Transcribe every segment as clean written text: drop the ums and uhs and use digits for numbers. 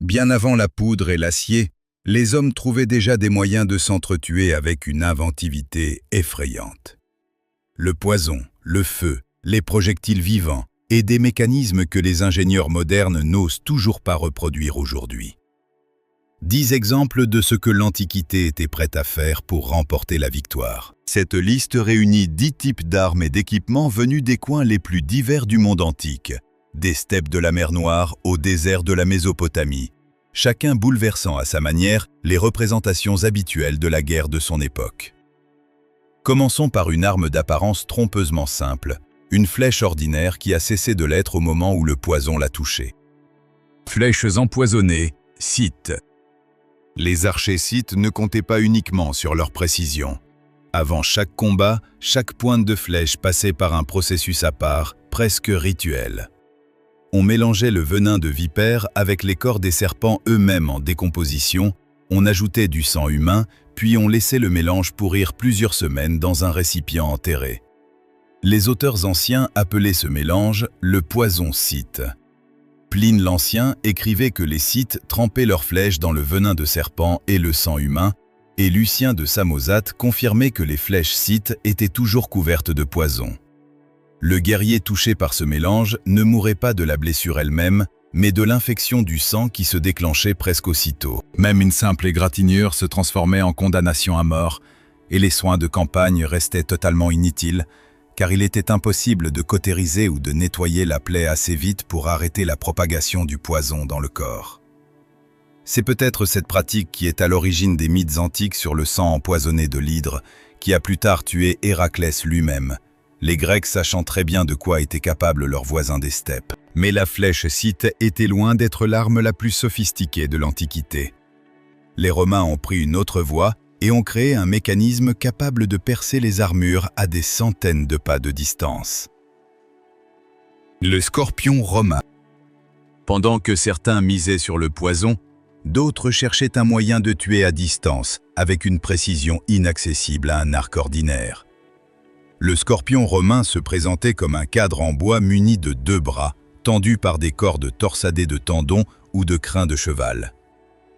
Bien avant la poudre et l'acier, les hommes trouvaient déjà des moyens de s'entretuer avec une inventivité effrayante. Le poison, le feu, les projectiles vivants et des mécanismes que les ingénieurs modernes n'osent toujours pas reproduire aujourd'hui. 10 exemples de ce que l'Antiquité était prête à faire pour remporter la victoire. Cette liste réunit 10 types d'armes et d'équipements venus des coins les plus divers du monde antique, des steppes de la mer Noire au désert de la Mésopotamie, chacun bouleversant à sa manière les représentations habituelles de la guerre de son époque. Commençons par une arme d'apparence trompeusement simple, une flèche ordinaire qui a cessé de l'être au moment où le poison l'a touchée. Flèches empoisonnées, scythes. Les archers scythes ne comptaient pas uniquement sur leur précision. Avant chaque combat, chaque pointe de flèche passait par un processus à part, presque rituel. On mélangeait le venin de vipère avec les corps des serpents eux-mêmes en décomposition, on ajoutait du sang humain, puis on laissait le mélange pourrir plusieurs semaines dans un récipient enterré. Les auteurs anciens appelaient ce mélange le poison scythe. Pline l'Ancien écrivait que les Scythes trempaient leurs flèches dans le venin de serpent et le sang humain, et Lucien de Samosate confirmait que les flèches scythes étaient toujours couvertes de poison. Le guerrier touché par ce mélange ne mourait pas de la blessure elle-même, mais de l'infection du sang qui se déclenchait presque aussitôt. Même une simple égratignure se transformait en condamnation à mort, et les soins de campagne restaient totalement inutiles, car il était impossible de cautériser ou de nettoyer la plaie assez vite pour arrêter la propagation du poison dans le corps. C'est peut-être cette pratique qui est à l'origine des mythes antiques sur le sang empoisonné de l'hydre, qui a plus tard tué Héraclès lui-même, les Grecs sachant très bien de quoi étaient capables leurs voisins des steppes. Mais la flèche scythe était loin d'être l'arme la plus sophistiquée de l'Antiquité. Les Romains ont pris une autre voie, et ont créé un mécanisme capable de percer les armures à des centaines de pas de distance. Le scorpion romain. Pendant que certains misaient sur le poison, d'autres cherchaient un moyen de tuer à distance, avec une précision inaccessible à un arc ordinaire. Le scorpion romain se présentait comme un cadre en bois muni de 2 bras, tendus par des cordes torsadées de tendons ou de crins de cheval.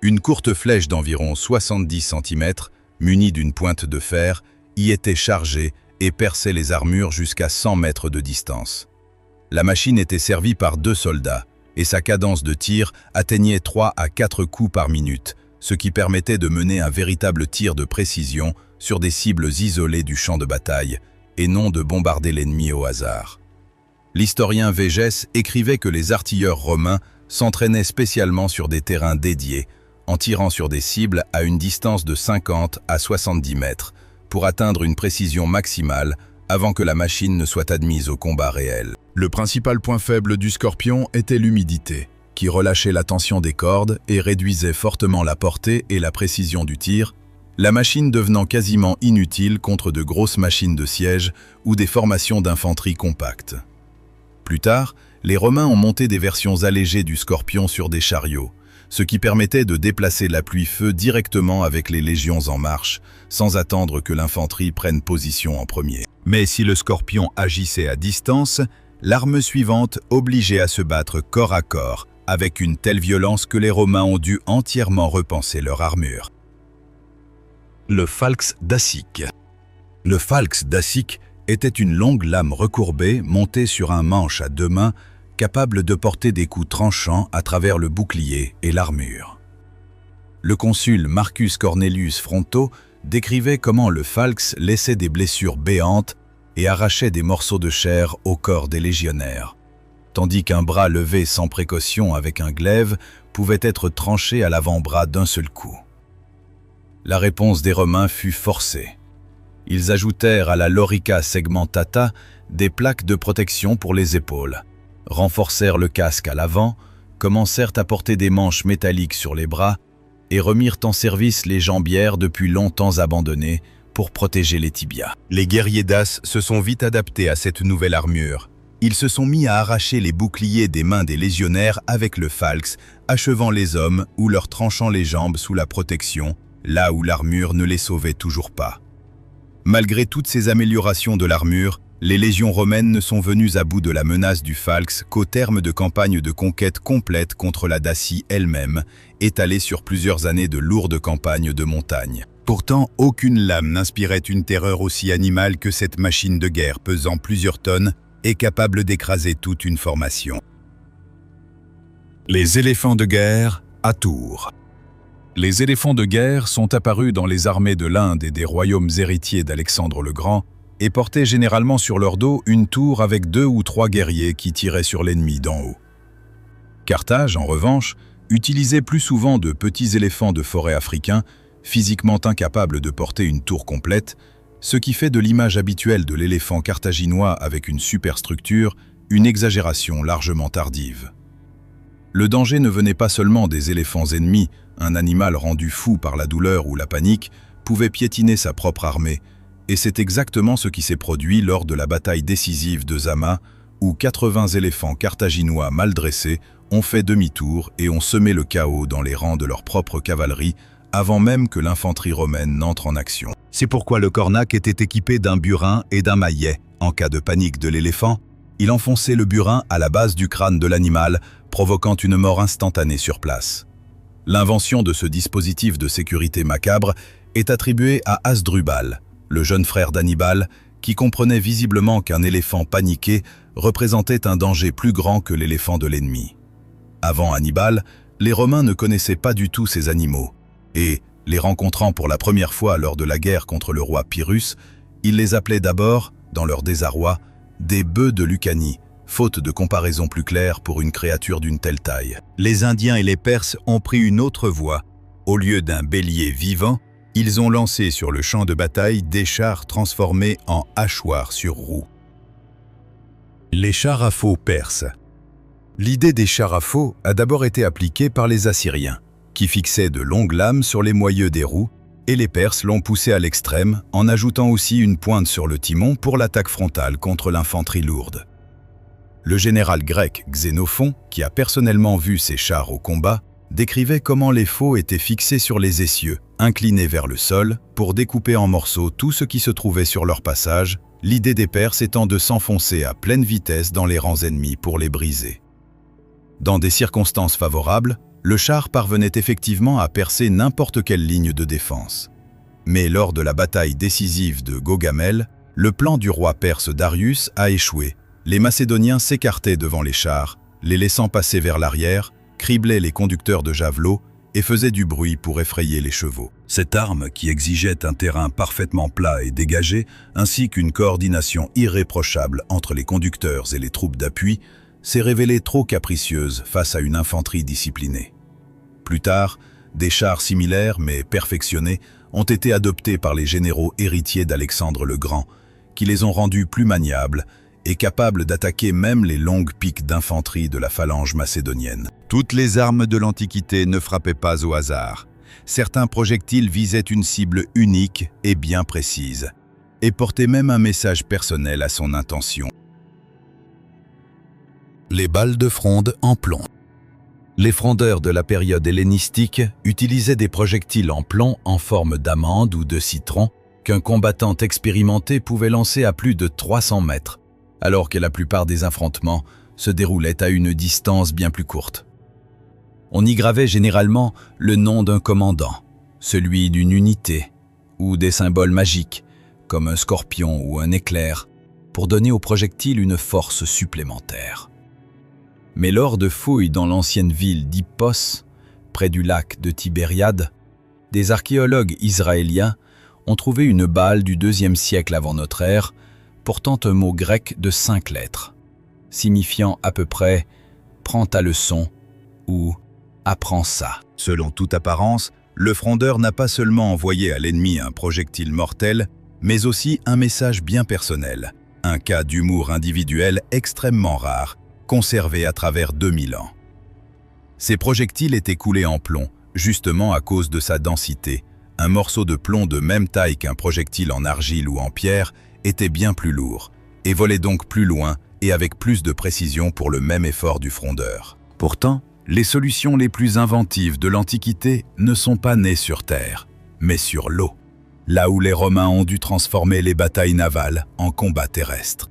Une courte flèche d'environ 70 cm, munie d'une pointe de fer, y était chargée et perçait les armures jusqu'à 100 mètres de distance. La machine était servie par 2 soldats, et sa cadence de tir atteignait 3 à 4 coups par minute, ce qui permettait de mener un véritable tir de précision sur des cibles isolées du champ de bataille, et non de bombarder l'ennemi au hasard. L'historien Végès écrivait que les artilleurs romains s'entraînaient spécialement sur des terrains dédiés, en tirant sur des cibles à une distance de 50 à 70 mètres, pour atteindre une précision maximale avant que la machine ne soit admise au combat réel. Le principal point faible du scorpion était l'humidité, qui relâchait la tension des cordes et réduisait fortement la portée et la précision du tir, la machine devenant quasiment inutile contre de grosses machines de siège ou des formations d'infanterie compactes. Plus tard, les Romains ont monté des versions allégées du scorpion sur des chariots, ce qui permettait de déplacer l'appui-feu directement avec les légions en marche, sans attendre que l'infanterie prenne position en premier. Mais si le scorpion agissait à distance, l'arme suivante obligeait à se battre corps à corps, avec une telle violence que les Romains ont dû entièrement repenser leur armure. Le falx dacique. Le falx dacique était une longue lame recourbée montée sur un manche à 2 mains, capable de porter des coups tranchants à travers le bouclier et l'armure. Le consul Marcus Cornelius Fronto décrivait comment le falx laissait des blessures béantes et arrachait des morceaux de chair au corps des légionnaires, tandis qu'un bras levé sans précaution avec un glaive pouvait être tranché à l'avant-bras d'un seul coup. La réponse des Romains fut forcée. Ils ajoutèrent à la lorica segmentata des plaques de protection pour les épaules, renforcèrent le casque à l'avant, commencèrent à porter des manches métalliques sur les bras et remirent en service les jambières depuis longtemps abandonnées pour protéger les tibias. Les guerriers daces se sont vite adaptés à cette nouvelle armure. Ils se sont mis à arracher les boucliers des mains des légionnaires avec le falx, achevant les hommes ou leur tranchant les jambes sous la protection, là où l'armure ne les sauvait toujours pas. Malgré toutes ces améliorations de l'armure, Les légions romaines ne sont venues à bout de la menace du falx qu'au terme de campagnes de conquête complètes contre la Dacie elle-même, étalées sur plusieurs années de lourdes campagnes de montagne. Pourtant, aucune lame n'inspirait une terreur aussi animale que cette machine de guerre pesant plusieurs tonnes et capable d'écraser toute une formation. Les éléphants de guerre à Tours. Les éléphants de guerre sont apparus dans les armées de l'Inde et des royaumes héritiers d'Alexandre le Grand et portaient généralement sur leur dos une tour avec 2 ou 3 guerriers qui tiraient sur l'ennemi d'en haut. Carthage, en revanche, utilisait plus souvent de petits éléphants de forêt africains, physiquement incapables de porter une tour complète, ce qui fait de l'image habituelle de l'éléphant carthaginois avec une superstructure une exagération largement tardive. Le danger ne venait pas seulement des éléphants ennemis, un animal rendu fou par la douleur ou la panique pouvait piétiner sa propre armée, et c'est exactement ce qui s'est produit lors de la bataille décisive de Zama, où 80 éléphants carthaginois mal dressés ont fait demi-tour et ont semé le chaos dans les rangs de leur propre cavalerie avant même que l'infanterie romaine n'entre en action. C'est pourquoi le cornac était équipé d'un burin et d'un maillet. En cas de panique de l'éléphant, il enfonçait le burin à la base du crâne de l'animal, provoquant une mort instantanée sur place. L'invention de ce dispositif de sécurité macabre est attribuée à Hasdrubal, le jeune frère d'Hannibal, qui comprenait visiblement qu'un éléphant paniqué représentait un danger plus grand que l'éléphant de l'ennemi. Avant Hannibal, les Romains ne connaissaient pas du tout ces animaux, et, les rencontrant pour la première fois lors de la guerre contre le roi Pyrrhus, ils les appelaient d'abord, dans leur désarroi, des bœufs de Lucanie, faute de comparaison plus claire pour une créature d'une telle taille. Les Indiens et les Perses ont pris une autre voie. Au lieu d'un bélier vivant, ils ont lancé sur le champ de bataille des chars transformés en hachoirs sur roues. Les chars à faux perses. L'idée des chars à faux a d'abord été appliquée par les Assyriens, qui fixaient de longues lames sur les moyeux des roues, et les Perses l'ont poussé à l'extrême en ajoutant aussi une pointe sur le timon pour l'attaque frontale contre l'infanterie lourde. Le général grec Xénophon, qui a personnellement vu ces chars au combat, décrivait comment les faux étaient fixés sur les essieux, inclinés vers le sol, pour découper en morceaux tout ce qui se trouvait sur leur passage, l'idée des Perses étant de s'enfoncer à pleine vitesse dans les rangs ennemis pour les briser. Dans des circonstances favorables, le char parvenait effectivement à percer n'importe quelle ligne de défense. Mais lors de la bataille décisive de Gaugamel, le plan du roi perse Darius a échoué. Les Macédoniens s'écartaient devant les chars, les laissant passer vers l'arrière, criblaient les conducteurs de javelots et faisaient du bruit pour effrayer les chevaux. Cette arme, qui exigeait un terrain parfaitement plat et dégagé, ainsi qu'une coordination irréprochable entre les conducteurs et les troupes d'appui, s'est révélée trop capricieuse face à une infanterie disciplinée. Plus tard, des chars similaires mais perfectionnés ont été adoptés par les généraux héritiers d'Alexandre le Grand, qui les ont rendus plus maniables et capables d'attaquer même les longues piques d'infanterie de la phalange macédonienne. Toutes les armes de l'Antiquité ne frappaient pas au hasard. Certains projectiles visaient une cible unique et bien précise, et portaient même un message personnel à son intention. Les balles de fronde en plomb. Les frondeurs de la période hellénistique utilisaient des projectiles en plomb en forme d'amande ou de citron qu'un combattant expérimenté pouvait lancer à plus de 300 mètres, alors que la plupart des affrontements se déroulaient à une distance bien plus courte. On y gravait généralement le nom d'un commandant, celui d'une unité, ou des symboles magiques, comme un scorpion ou un éclair, pour donner au projectile une force supplémentaire. Mais lors de fouilles dans l'ancienne ville d'Hippos, près du lac de Tibériade, des archéologues israéliens ont trouvé une balle du IIe siècle avant notre ère, portant un mot grec de 5 lettres, signifiant à peu près « prends ta leçon » ou « apprends ça ». Selon toute apparence, le frondeur n'a pas seulement envoyé à l'ennemi un projectile mortel, mais aussi un message bien personnel, un cas d'humour individuel extrêmement rare, conservé à travers 2000 ans. Ces projectiles étaient coulés en plomb, justement à cause de sa densité. Un morceau de plomb de même taille qu'un projectile en argile ou en pierre était bien plus lourd, et volait donc plus loin et avec plus de précision pour le même effort du frondeur. Pourtant, les solutions les plus inventives de l'Antiquité ne sont pas nées sur Terre, mais sur l'eau. là où les Romains ont dû transformer les batailles navales en combats terrestres.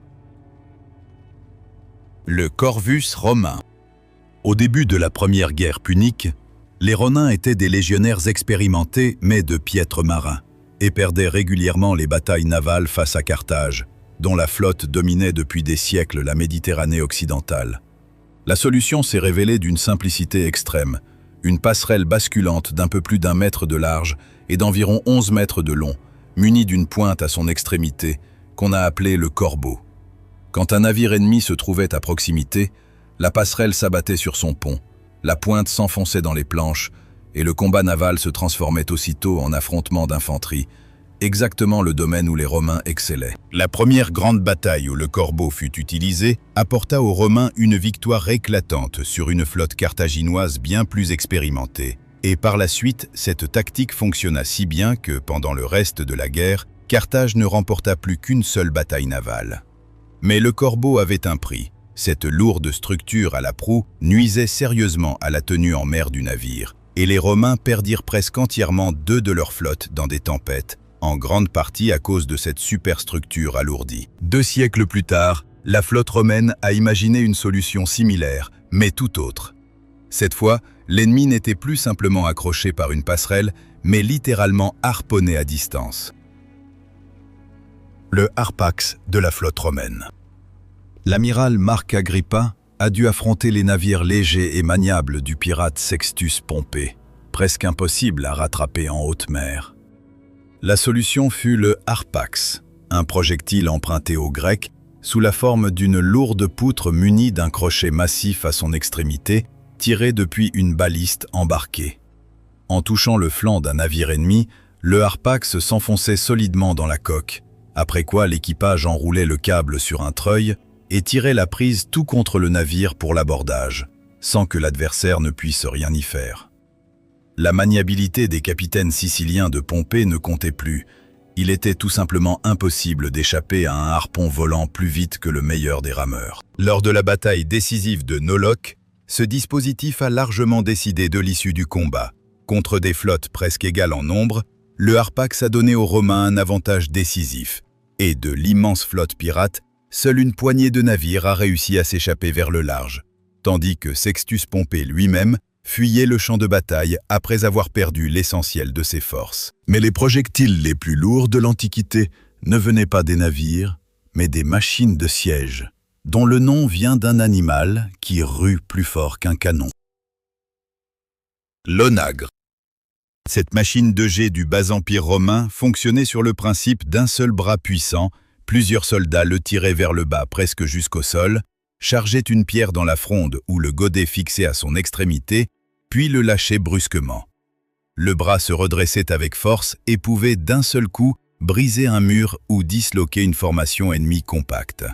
Le Corvus romain. Au début de la première guerre punique, les Romains étaient des légionnaires expérimentés mais de piètres marins et perdaient régulièrement les batailles navales face à Carthage, dont la flotte dominait depuis des siècles la Méditerranée occidentale. La solution s'est révélée d'une simplicité extrême, une passerelle basculante d'un peu plus d'1 mètre de large et d'environ 11 mètres de long, munie d'une pointe à son extrémité, qu'on a appelée le corbeau. Quand un navire ennemi se trouvait à proximité, la passerelle s'abattait sur son pont, la pointe s'enfonçait dans les planches et le combat naval se transformait aussitôt en affrontement d'infanterie, exactement le domaine où les Romains excellaient. La première grande bataille où le corbeau fut utilisé apporta aux Romains une victoire éclatante sur une flotte carthaginoise bien plus expérimentée. Et par la suite, cette tactique fonctionna si bien que, pendant le reste de la guerre, Carthage ne remporta plus qu'une seule bataille navale. Mais le corbeau avait un prix. Cette lourde structure à la proue nuisait sérieusement à la tenue en mer du navire, et les Romains perdirent presque entièrement 2 de leurs flottes dans des tempêtes, en grande partie à cause de cette superstructure alourdie. 2 siècles plus tard, la flotte romaine a imaginé une solution similaire, mais tout autre. Cette fois, l'ennemi n'était plus simplement accroché par une passerelle, mais littéralement harponné à distance. Le Harpax de la flotte romaine. L'amiral Marc Agrippa a dû affronter les navires légers et maniables du pirate Sextus Pompée, presque impossible à rattraper en haute mer. La solution fut le Harpax, un projectile emprunté aux Grecs sous la forme d'une lourde poutre munie d'un crochet massif à son extrémité, tiré depuis une baliste embarquée. En touchant le flanc d'un navire ennemi, le Harpax s'enfonçait solidement dans la coque, après quoi l'équipage enroulait le câble sur un treuil et tirait la prise tout contre le navire pour l'abordage, sans que l'adversaire ne puisse rien y faire. La maniabilité des capitaines siciliens de Pompée ne comptait plus. Il était tout simplement impossible d'échapper à un harpon volant plus vite que le meilleur des rameurs. Lors de la bataille décisive de Noloque, ce dispositif a largement décidé de l'issue du combat. Contre des flottes presque égales en nombre, le Harpax a donné aux Romains un avantage décisif. Et de l'immense flotte pirate, seule une poignée de navires a réussi à s'échapper vers le large, tandis que Sextus Pompée lui-même fuyait le champ de bataille après avoir perdu l'essentiel de ses forces. Mais les projectiles les plus lourds de l'Antiquité ne venaient pas des navires, mais des machines de siège, dont le nom vient d'un animal qui rue plus fort qu'un canon. L'onagre. Cette machine de jet du bas empire romain fonctionnait sur le principe d'un seul bras puissant. Plusieurs soldats le tiraient vers le bas presque jusqu'au sol, chargeaient une pierre dans la fronde ou le godet fixé à son extrémité, puis le lâchaient brusquement. Le bras se redressait avec force et pouvait d'un seul coup briser un mur ou disloquer une formation ennemie compacte.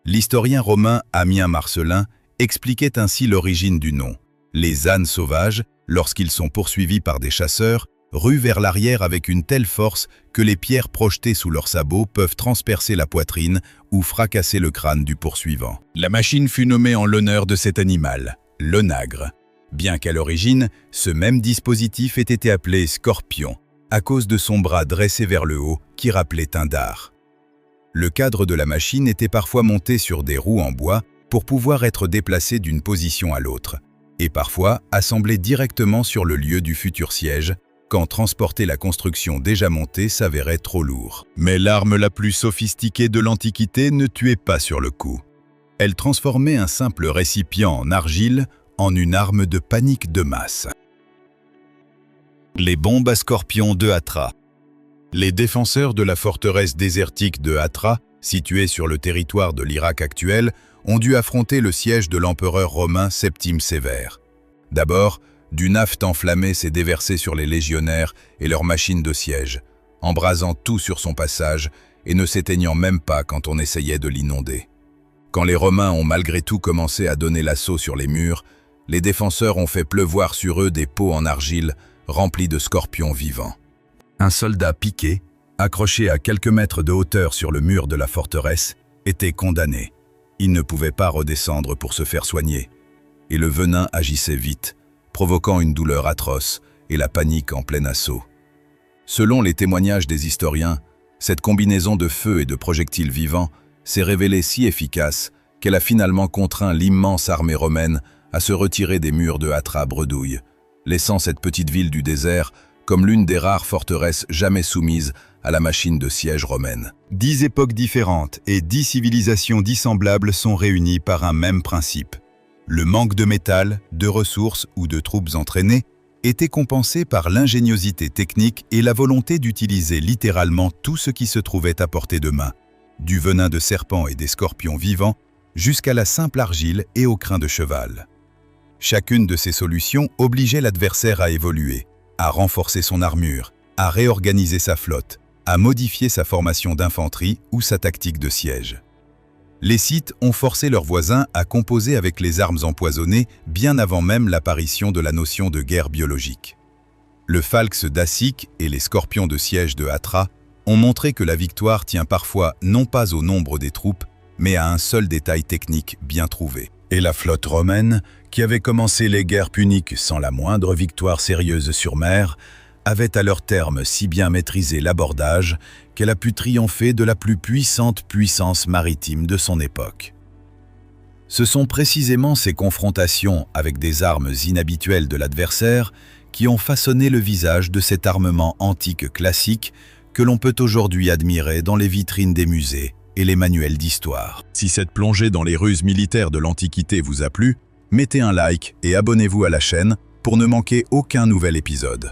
L'historien romain Ammien Marcellin expliquait ainsi l'origine du nom. Les ânes sauvages, lorsqu'ils sont poursuivis par des chasseurs, ruent vers l'arrière avec une telle force que les pierres projetées sous leurs sabots peuvent transpercer la poitrine ou fracasser le crâne du poursuivant. La machine fut nommée en l'honneur de cet animal, l'onagre, bien qu'à l'origine, ce même dispositif ait été appelé scorpion, à cause de son bras dressé vers le haut qui rappelait un dard. Le cadre de la machine était parfois monté sur des roues en bois pour pouvoir être déplacé d'une position à l'autre, et parfois assemblé directement sur le lieu du futur siège, quand transporter la construction déjà montée s'avérait trop lourd. Mais l'arme la plus sophistiquée de l'Antiquité ne tuait pas sur le coup. Elle transformait un simple récipient en argile en une arme de panique de masse. Les bombes à scorpion de Hatra. Les défenseurs de la forteresse désertique de Hatra, située sur le territoire de l'Irak actuel, ont dû affronter le siège de l'empereur romain Septime Sévère. D'abord, du naphte enflammé s'est déversé sur les légionnaires et leurs machines de siège, embrasant tout sur son passage et ne s'éteignant même pas quand on essayait de l'inonder. Quand les Romains ont malgré tout commencé à donner l'assaut sur les murs, les défenseurs ont fait pleuvoir sur eux des pots en argile remplis de scorpions vivants. Un soldat piqué, accroché à quelques mètres de hauteur sur le mur de la forteresse, était condamné. Il ne pouvait pas redescendre pour se faire soigner, et le venin agissait vite, provoquant une douleur atroce et la panique en plein assaut. Selon les témoignages des historiens, cette combinaison de feu et de projectiles vivants s'est révélée si efficace qu'elle a finalement contraint l'immense armée romaine à se retirer des murs de Hatra bredouille, laissant cette petite ville du désert comme l'une des rares forteresses jamais soumises à la machine de siège romaine. 10 époques différentes et 10 civilisations dissemblables sont réunies par un même principe. Le manque de métal, de ressources ou de troupes entraînées était compensé par l'ingéniosité technique et la volonté d'utiliser littéralement tout ce qui se trouvait à portée de main, du venin de serpents et des scorpions vivants jusqu'à la simple argile et au crin de cheval. Chacune de ces solutions obligeait l'adversaire à évoluer, à renforcer son armure, à réorganiser sa flotte, à modifier sa formation d'infanterie ou sa tactique de siège. Les Scythes ont forcé leurs voisins à composer avec les armes empoisonnées bien avant même l'apparition de la notion de guerre biologique. Le Phalx dacique et les scorpions de siège de Hatra ont montré que la victoire tient parfois non pas au nombre des troupes, mais à un seul détail technique bien trouvé. Et la flotte romaine, qui avait commencé les guerres puniques sans la moindre victoire sérieuse sur mer, avait à leur terme si bien maîtrisé l'abordage qu'elle a pu triompher de la plus puissante puissance maritime de son époque. Ce sont précisément ces confrontations avec des armes inhabituelles de l'adversaire qui ont façonné le visage de cet armement antique classique que l'on peut aujourd'hui admirer dans les vitrines des musées et les manuels d'histoire. Si cette plongée dans les ruses militaires de l'Antiquité vous a plu, mettez un like et abonnez-vous à la chaîne pour ne manquer aucun nouvel épisode.